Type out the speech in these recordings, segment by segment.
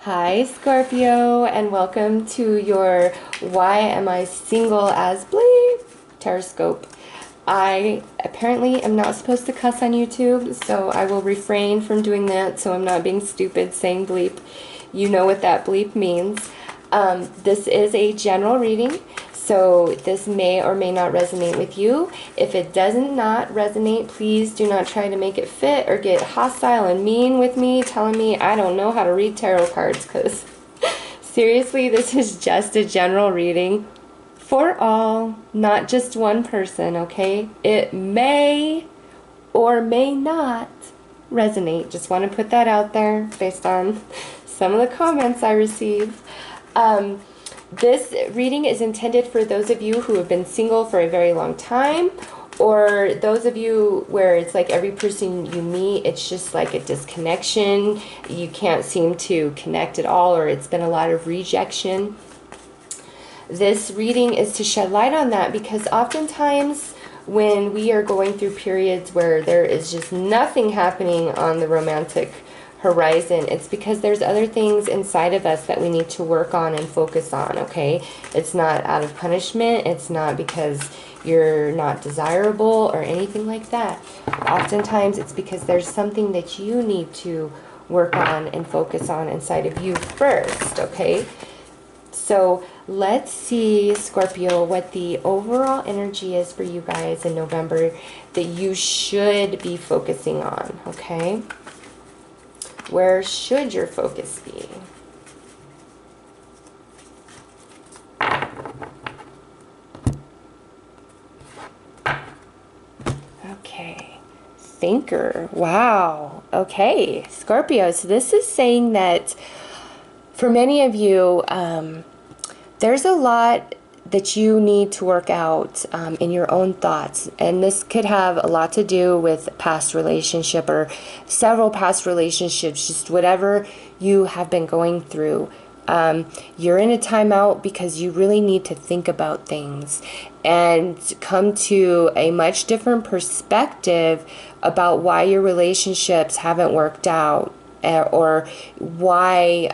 Hi, Scorpio, and welcome to your Why Am I Single as Bleep Tarotscope. I apparently am not supposed to cuss on YouTube, so I will refrain from doing that so I'm not being stupid saying bleep. You know what that bleep means. This is a general reading, so this may or may not resonate with you. If it does not resonate, please do not try to make it fit or get hostile and mean with me, telling me I don't know how to read tarot cards, because seriously, this is just a general reading for all, not just one person, okay? It may or may not resonate. Just want to put that out there based on some of the comments I received. This reading is intended for those of you who have been single for a very long time, or those of you where it's like every person you meet, it's just like a disconnection. You can't seem to connect at all, or it's been a lot of rejection. This reading is to shed light on that, because oftentimes when we are going through periods where there is just nothing happening on the romantic horizon, it's because there's other things inside of us that we need to work on and focus on, okay? It's not out of punishment. It's not because you're not desirable or anything like that. Oftentimes it's because there's something that you need to work on and focus on inside of you first, okay? So let's see, Scorpio, what the overall energy is for you guys in November that you should be focusing on, okay? Where should your focus be? Okay. Thinker. Wow. Okay. Scorpio. So this is saying that for many of you, there's a lot that you need to work out in your own thoughts, and this could have a lot to do with past relationship or several past relationships, just whatever you have been going through. You're in a timeout because you really need to think about things and come to a much different perspective about why your relationships haven't worked out, or why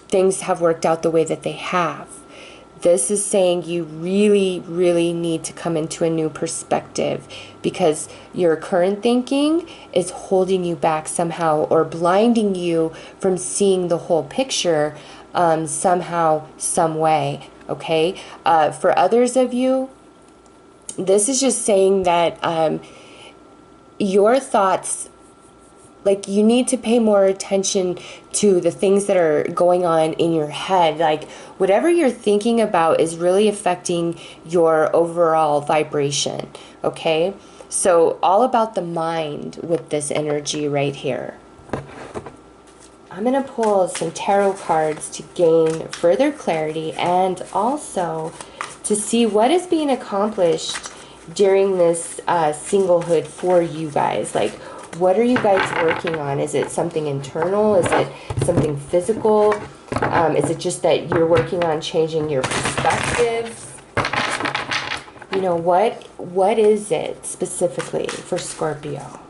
things have worked out the way that they have. This is saying you really, really need to come into a new perspective, because your current thinking is holding you back somehow, or blinding you from seeing the whole picture somehow, some way, okay? For others of you, this is just saying that your thoughts, like, you need to pay more attention to the things that are going on in your head. Like, whatever you're thinking about is really affecting your overall vibration, okay? So all about the mind with this energy right here. I'm going to pull some tarot cards to gain further clarity, and also to see what is being accomplished during this singlehood for you guys. Like, what are you guys working on? Is it something internal? Is it something physical? Is it just that you're working on changing your perspective? You know, what is it specifically for Scorpio?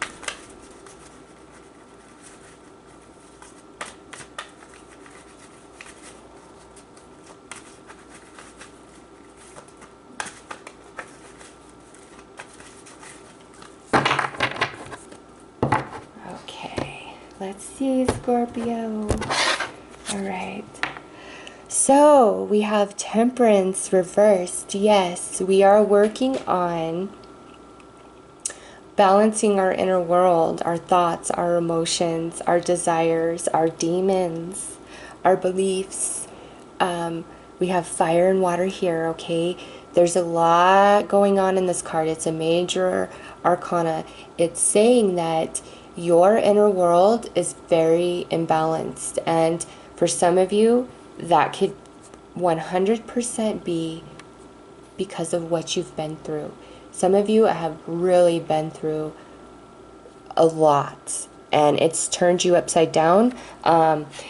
Let's see, Scorpio. All right. So we have Temperance reversed. Yes, we are working on balancing our inner world, our thoughts, our emotions, our desires, our demons, our beliefs. We have fire and water here, okay? There's a lot going on in this card. It's a major arcana. It's saying that your inner world is very imbalanced, and for some of you that could 100% be because of what you've been through. Some of you have really been through a lot, and it's turned you upside down.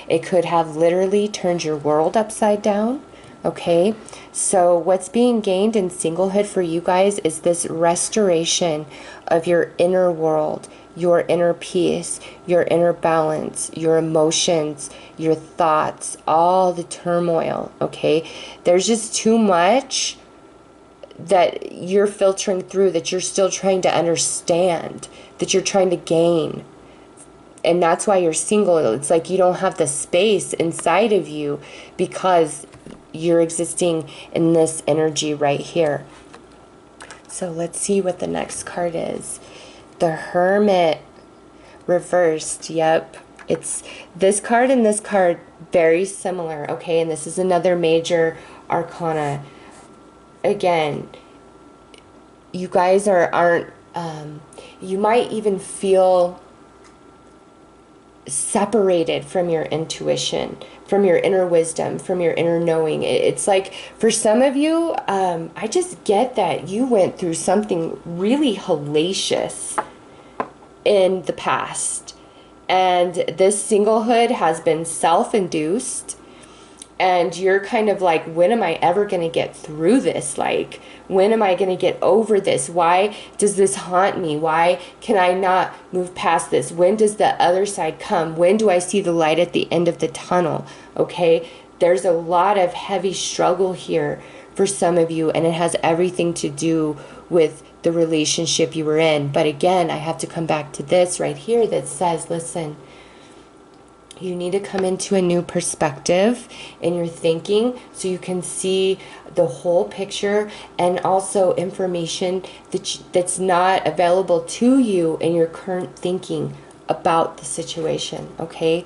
It could have literally turned your world upside down, Okay, so what's being gained in singlehood for you guys is this restoration of your inner world, your inner peace, your inner balance, your emotions, your thoughts, all the turmoil. Okay, there's just too much that you're filtering through, that you're still trying to understand, that you're trying to gain. And that's why you're single. It's like you don't have the space inside of you because you're existing in this energy right here. So let's see what the next card is. The Hermit reversed. Yep. It's this card and this card, very similar. Okay, and this is another major arcana. Again, you guys aren't you might even feel separated from your intuition, from your inner wisdom, from your inner knowing. It's like for some of you, I just get that you went through something really hellacious in the past, and this singlehood has been self-induced, and you're kind of like, when am I ever going to get through this? Like, when am I going to get over this? Why does this haunt me? Why can I not move past this? When does the other side come? When do I see the light at the end of the tunnel? Okay, there's a lot of heavy struggle here for some of you, and it has everything to do with the relationship you were in. But again, I have to come back to this right here that says, listen, you need to come into a new perspective in your thinking so you can see the whole picture, and also information that's not available to you in your current thinking about the situation, okay?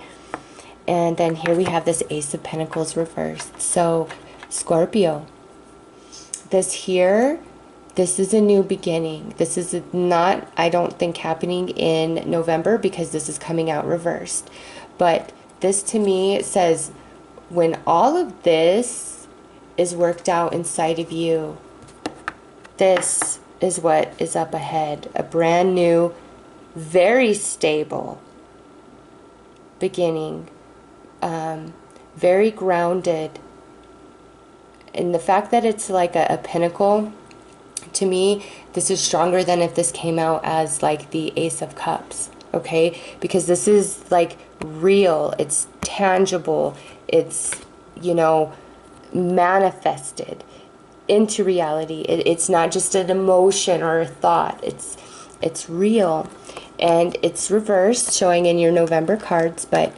And then here we have this Ace of Pentacles reversed. So, Scorpio, this is a new beginning. This is not, I don't think, happening in November because this is coming out reversed. But this to me says, when all of this is worked out inside of you, this is what is up ahead. A brand new, very stable beginning. Very grounded. And the fact that it's like a pinnacle, to me, this is stronger than if this came out as like the Ace of Cups. Okay, because this is like real, it's tangible, it's, you know, manifested into reality. It's not just an emotion or a thought, it's real, and it's reversed, showing in your November cards. But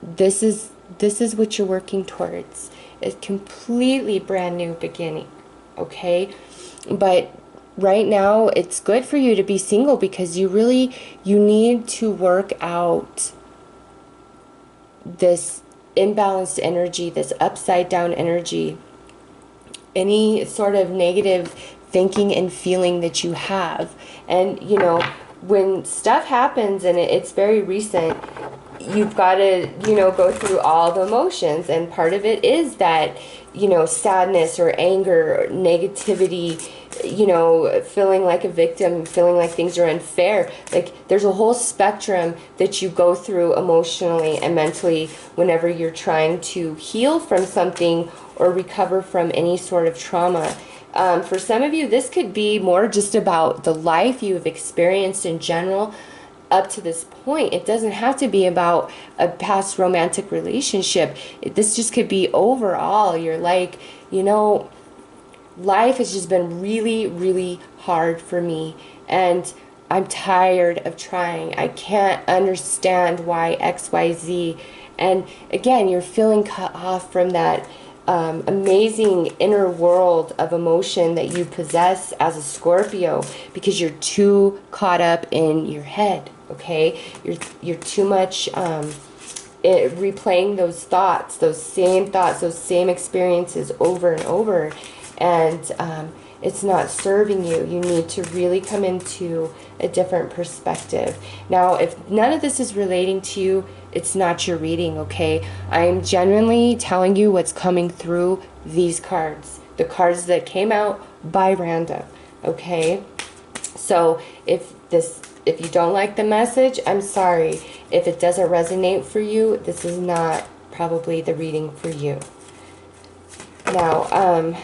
this is what you're working towards, a completely brand new beginning. Okay, but right now it's good for you to be single because you need to work out this imbalanced energy, this upside down energy, any sort of negative thinking and feeling that you have. And you know, when stuff happens and it's very recent, you've got to, you know, go through all the emotions, and part of it is that, you know, sadness or anger or negativity, you know, feeling like a victim, feeling like things are unfair. Like, there's a whole spectrum that you go through emotionally and mentally whenever you're trying to heal from something or recover from any sort of trauma. For some of you, this could be more just about the life you have experienced in general up to this point. It doesn't have to be about a past romantic relationship. This just could be overall. You're like, you know, life has just been really, really hard for me, and I'm tired of trying. I can't understand why XYZ. And again, you're feeling cut off from that amazing inner world of emotion that you possess as a Scorpio, because you're too caught up in your head. Okay, you're too much replaying those thoughts, those same experiences over and over, and it's not serving you. You need to really come into a different perspective. Now, if none of this is relating to you, it's not your reading, okay? I'm genuinely telling you what's coming through these cards, the cards that came out by random, okay? So if you don't like the message, I'm sorry. If it doesn't resonate for you, this is not probably the reading for you. Now, I'm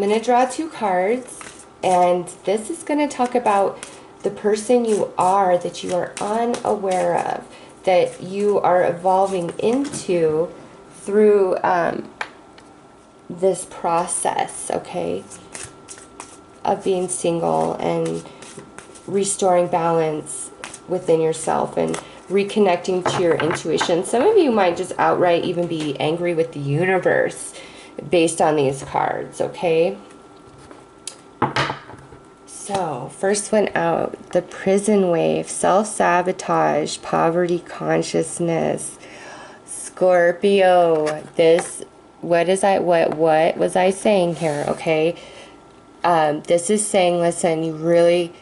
going to draw 2 cards, and this is going to talk about the person you are that you are unaware of, that you are evolving into through this process, okay, of being single and restoring balance within yourself and reconnecting to your intuition. Some of you might just outright even be angry with the universe based on these cards, okay? So, first one out, the prison wave, self-sabotage, poverty consciousness. Scorpio, what was I saying here, okay? This is saying, listen, you really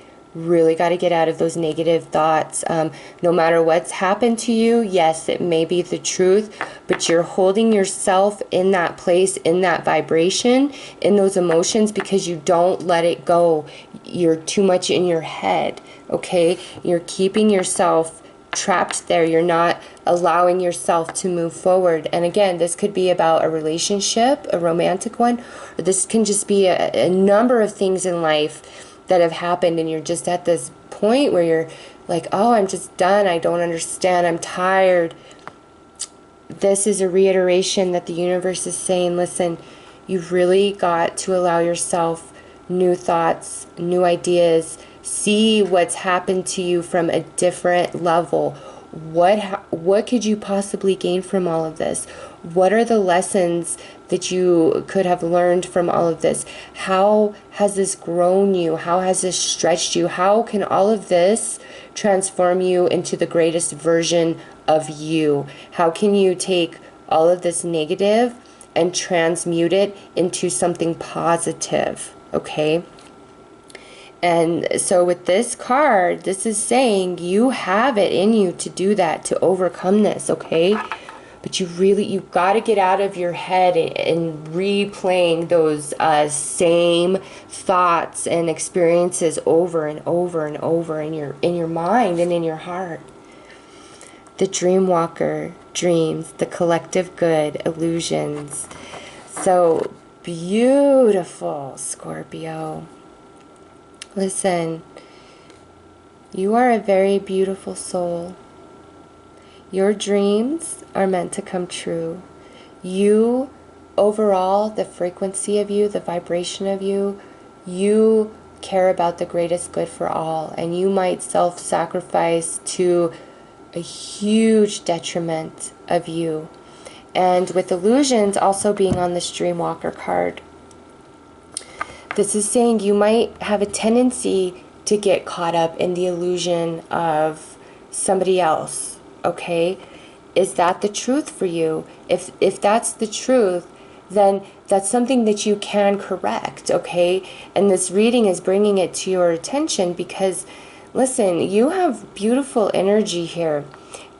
got to get out of those negative thoughts. No matter what's happened to you, yes, it may be the truth, but you're holding yourself in that place, in that vibration, in those emotions, because you don't let it go. You're too much in your head, okay? You're keeping yourself trapped there. You're not allowing yourself to move forward. And again, this could be about a relationship, a romantic one, or this can just be a number of things in life that have happened, and you're just at this point where you're like, oh, I'm just done. I don't understand. I'm tired. This is a reiteration that the universe is saying, listen, you've really got to allow yourself new thoughts, new ideas, see what's happened to you from a different level. What could you possibly gain from all of this? What are the lessons that you could have learned from all of this? How has this grown you? How has this stretched you? How can all of this transform you into the greatest version of you? How can you take all of this negative and transmute it into something positive? Okay? And so with this card, this is saying you have it in you to do that, to overcome this, okay? But you've got to get out of your head and replaying those same thoughts and experiences over and over and over in your mind and in your heart. The dream walker, dreams, the collective good, illusions. So beautiful, Scorpio. Listen, you are a very beautiful soul. Your dreams are meant to come true. You, overall, the frequency of you, the vibration of you, you care about the greatest good for all. And you might self-sacrifice to a huge detriment of you. And with illusions also being on this Dreamwalker card, this is saying you might have a tendency to get caught up in the illusion of somebody else, okay? Is that the truth for you? If that's the truth, then that's something that you can correct, okay? And this reading is bringing it to your attention because, listen, you have beautiful energy here.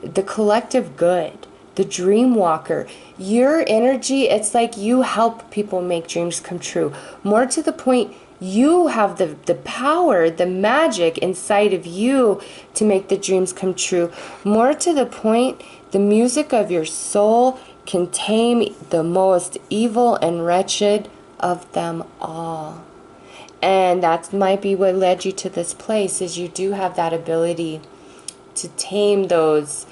The collective good, the dream walker, your energy, it's like you help people make dreams come true. More to the point, you have the power, the magic inside of you to make the dreams come true. More to the point, the music of your soul can tame the most evil and wretched of them all. And that might be what led you to this place, is you do have that ability to tame those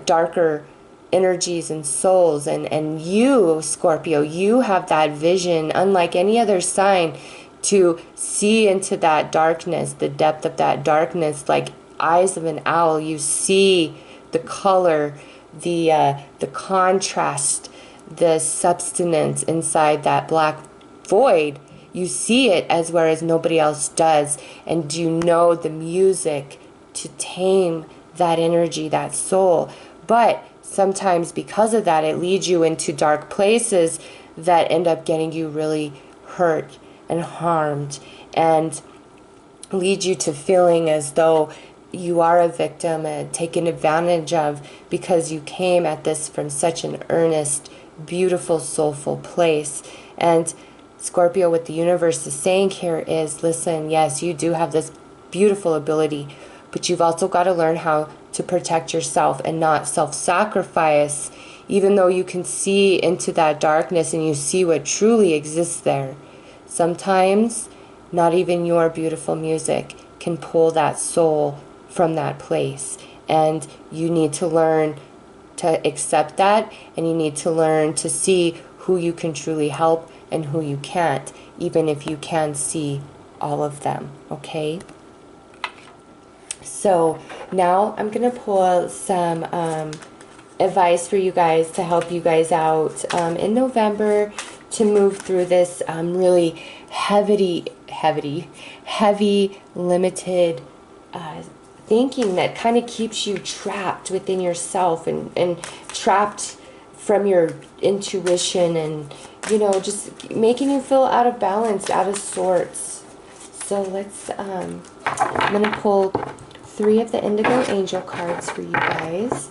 darker energies and souls. And you, Scorpio, you have that vision, unlike any other sign, to see into that darkness, the depth of that darkness, like eyes of an owl. You see the color, the contrast, the substance inside that black void. You see it as whereas nobody else does, and you know the music to tame that energy, that soul. But sometimes because of that, it leads you into dark places that end up getting you really hurt and harmed, and lead you to feeling as though you are a victim and taken advantage of, because you came at this from such an earnest, beautiful, soulful place. And Scorpio, what the universe is saying here is, listen, yes, you do have this beautiful ability, but you've also got to learn how to protect yourself and not self-sacrifice even though you can see into that darkness and you see what truly exists there, sometimes not even your beautiful music can pull that soul from that place. And you need to learn to accept that, and you need to learn to see who you can truly help and who you can't, even if you can see all of them, okay? So now I'm going to pull some advice for you guys to help you guys out in November to move through this really heavy, limited thinking that kind of keeps you trapped within yourself and trapped from your intuition, and you know, just making you feel out of balance, out of sorts. So let's I'm gonna pull 3 of the Indigo Angel cards for you guys.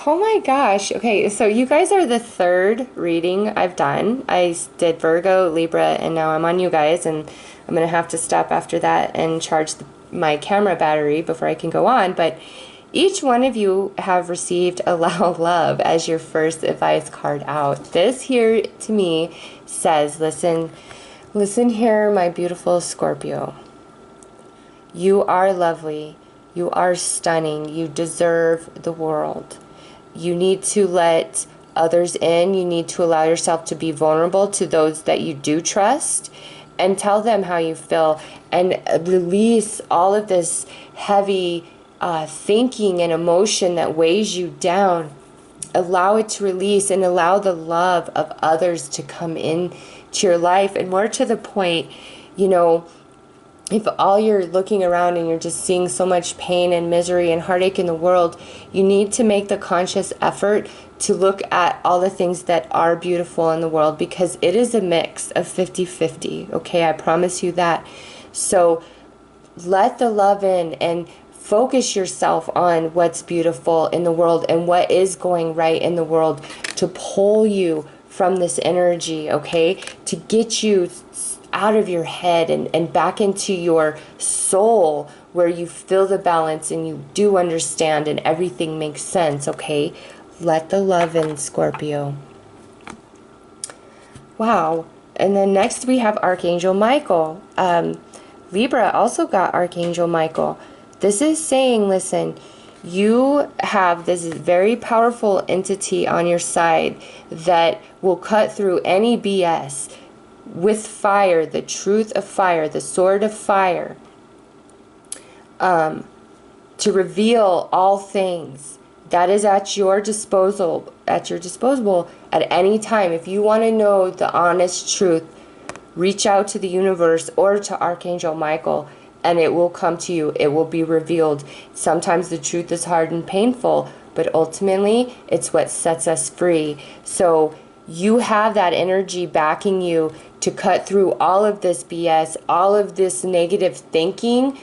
Oh my gosh. Okay, so you guys are the 3rd reading I've done. I did Virgo, Libra, and now I'm on you guys, and I'm going to have to stop after that and charge my camera battery before I can go on. But each one of you have received Allow Love as your first advice card out. This here to me says, listen here, my beautiful Scorpio. You are lovely. You are stunning. You deserve the world. You need to let others in. You need to allow yourself to be vulnerable to those that you do trust and tell them how you feel, and release all of this heavy thinking and emotion that weighs you down. Allow it to release and allow the love of others to come in to your life. And more to the point, you know, if all you're looking around and you're just seeing so much pain and misery and heartache in the world, you need to make the conscious effort to look at all the things that are beautiful in the world, because it is a mix of 50-50, okay? I promise you that. So let the love in and focus yourself on what's beautiful in the world and what is going right in the world to pull you from this energy, okay? To get you out of your head and back into your soul, where you feel the balance and you do understand and everything makes sense, okay? Let the love in, Scorpio. Wow. And then next we have Archangel Michael. Libra also got Archangel Michael. This is saying, listen, you have this very powerful entity on your side that will cut through any BS with fire, the truth of fire, the sword of fire, to reveal all things. That is at your disposal, at any time. If you want to know the honest truth, reach out to the universe or to Archangel Michael, and it will come to you. It will be revealed. Sometimes the truth is hard and painful, but ultimately it's what sets us free. So you have that energy backing you to cut through all of this BS, all of this negative thinking,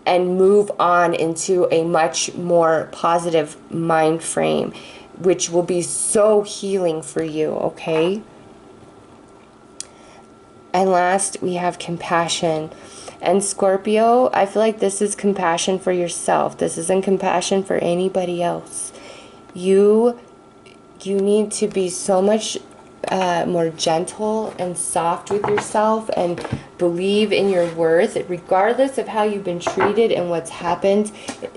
and move on into a much more positive mind frame, which will be so healing for you, okay? And last, we have compassion. And Scorpio, I feel like this is compassion for yourself. This isn't compassion for anybody else. You need to be so much more gentle and soft with yourself and believe in your worth, regardless of how you've been treated and what's happened.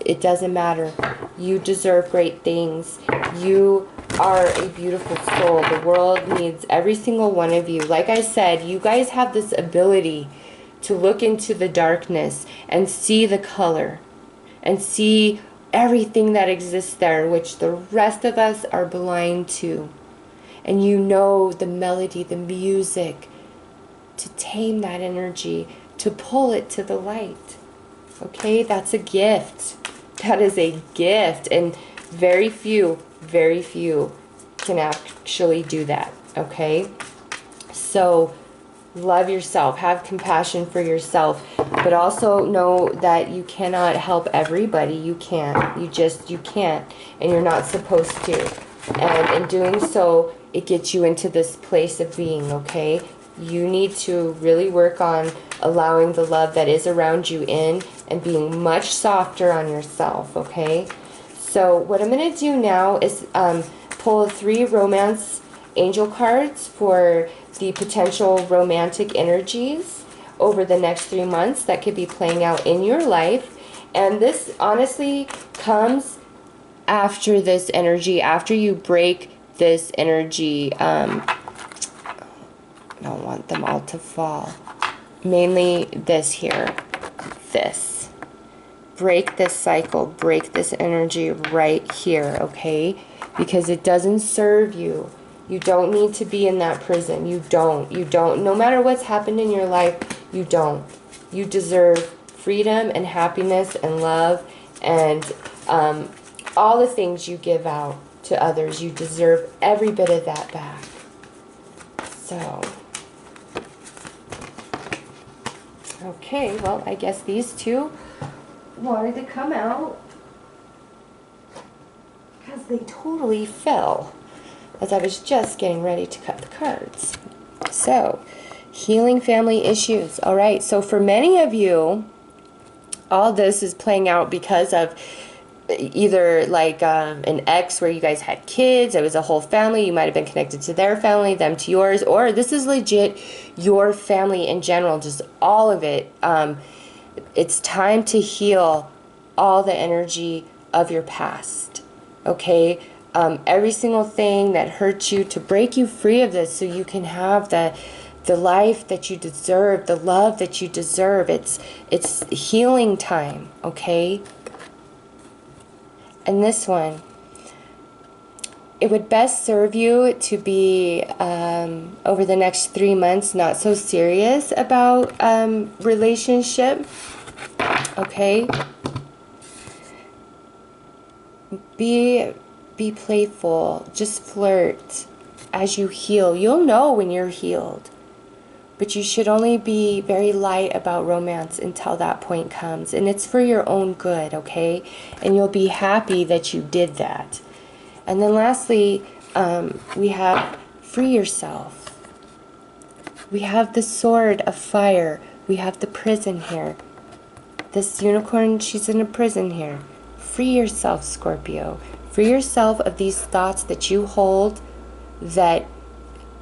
It doesn't matter. You deserve great things. You are a beautiful soul. The world needs every single one of you. Like I said, you guys have this ability to look into the darkness and see the color and see everything that exists there, which the rest of us are blind to. And you know the melody, the music, to tame that energy, to pull it to the light. Okay, that's a gift. That is a gift. And very few can actually do that. Okay, so love yourself, have compassion for yourself, but also know that you cannot help everybody. You can't. You can't, and you're not supposed to. And in doing so, it gets you into this place of being, okay? You need to really work on allowing the love that is around you in and being much softer on yourself, okay? So what I'm going to do now is pull 3 romance angel cards for the potential romantic energies over the next 3 months that could be playing out in your life. And this honestly comes after this energy, after you break this energy. I don't want them all to fall. Mainly this here, this. Break this cycle, break this energy right here, okay? Because it doesn't serve you. You don't need to be in that prison. You don't. No matter what's happened in your life, you don't. You deserve freedom and happiness and love and all the things you give out to others. You deserve every bit of that back. So, okay, well, I guess these two wanted to come out because they totally fell as I was just getting ready to cut the cards. So, healing family issues. All right, so for many of you, all this is playing out because of either like an ex where you guys had kids, it was a whole family, you might have been connected to their family, them to yours, or this is legit your family in general, just all of it. It's time to heal all the energy of your past, okay? Every single thing that hurt you, to break you free of this so you can have the life that you deserve, the love that you deserve. It's healing time, okay? And this one, it would best serve you to be, over the next 3 months, not so serious about relationship, okay? Be playful, just flirt as you heal. You'll know when you're healed. But you should only be very light about romance until that point comes. And it's for your own good, okay? And you'll be happy that you did that. And then lastly, we have free yourself. We have the sword of fire. We have the prison here. This unicorn, she's in a prison here. Free yourself, Scorpio. Free yourself of these thoughts that you hold that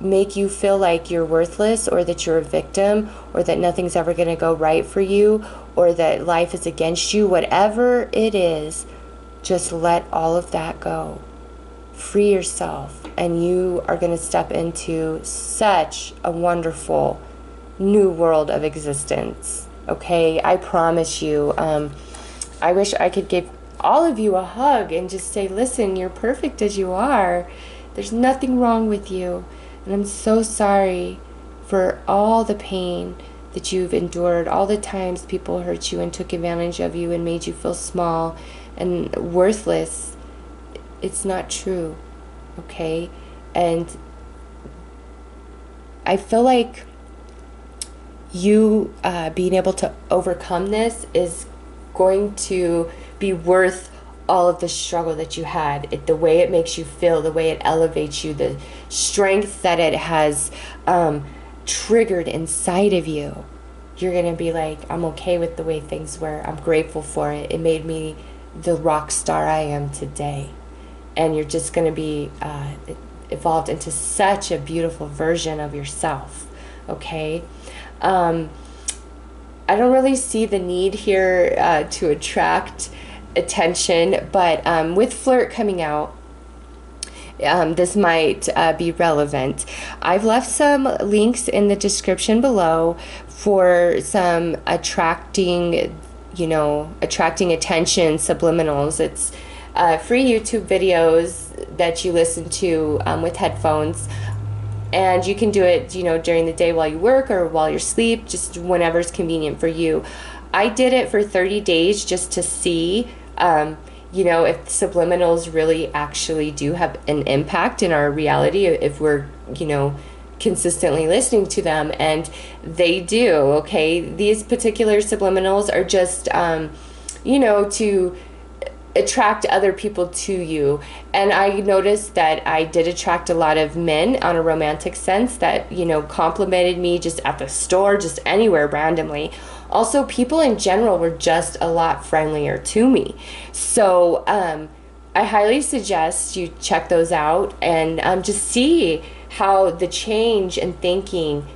make you feel like you're worthless, or that you're a victim, or that nothing's ever going to go right for you, or that life is against you. Whatever it is, just let all of that go. Free yourself, and you are going to step into such a wonderful new world of existence. Okay, I promise you. I wish I could give all of you a hug and just say, listen, you're perfect as you are. There's nothing wrong with you. And I'm so sorry for all the pain that you've endured, all the times people hurt you and took advantage of you and made you feel small and worthless. It's not true, okay? And I feel like you being able to overcome this is going to be worth all of the struggle that you had, the way it makes you feel, the way it elevates you, the strength that it has triggered inside of you. You're going to be like, I'm okay with the way things were. I'm grateful for it. It made me the rock star I am today. And you're just going to be evolved into such a beautiful version of yourself. Okay? I don't really see the need here to attract attention, but with flirt coming out, this might be relevant. I've left some links in the description below for some attracting attention subliminals. It's free YouTube videos that you listen to with headphones. And you can do it, during the day while you work or while you're asleep, just whenever's convenient for you. I did it for 30 days just to see, if subliminals really actually do have an impact in our reality, if we're, consistently listening to them. And they do, okay? These particular subliminals are just, to attract other people to you. And I noticed that I did attract a lot of men on a romantic sense that, you know, complimented me just at the store, just anywhere randomly. Also, people in general were just a lot friendlier to me. So I highly suggest you check those out and just see how the change in thinking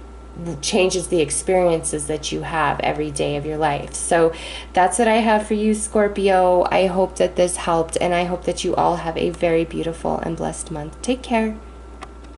changes the experiences that you have every day of your life. So that's what I have for you, Scorpio. I hope that this helped, and I hope that you all have a very beautiful and blessed month. Take care.